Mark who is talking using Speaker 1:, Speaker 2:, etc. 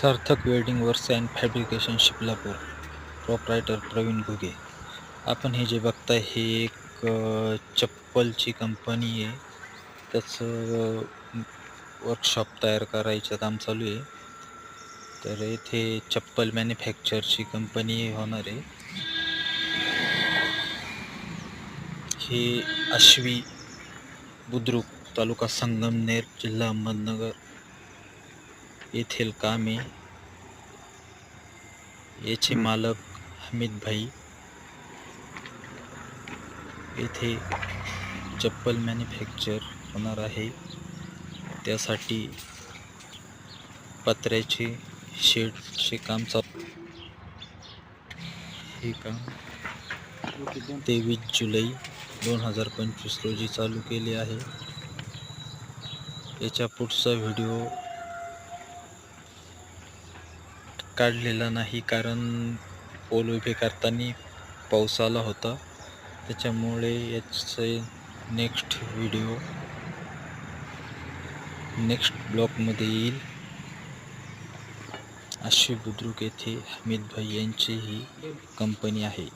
Speaker 1: Sarthak welding works and fabrication Shiplapur. Proprietor Pravin Ghuge. आपण हे जे बघताय हे एक चप्पलची कंपनी आहे. त्याचं वर्कशॉप तयार करायचं काम चालू आहे. तर येथे चप्पल मॅन्युफॅक्चरची कंपनी होणार आहे. हे आश्वी बुद्रुक, तालुका संगमनेर, जिल्हा अहमदनगर येथील काम आहे. याचे मालक हमीद भाई. येथे चप्पल मॅन्युफॅक्चर होणार आहे. त्यासाठी पत्र्याचे शेडचे काम चालू. हे काम 23 जुलै 2025 रोजी चालू केले आहे. याच्या पुढचा व्हिडिओ काढलेला नाही, कारण पोल उभे करताना पाऊस आला होता. त्याच्यामुळे याचे नेक्स्ट व्हिडिओ नेक्स्ट ब्लॉगमध्ये येईल. आश्वी बुद्रुक येथे हमीद भाई यांची ही कंपनी आहे.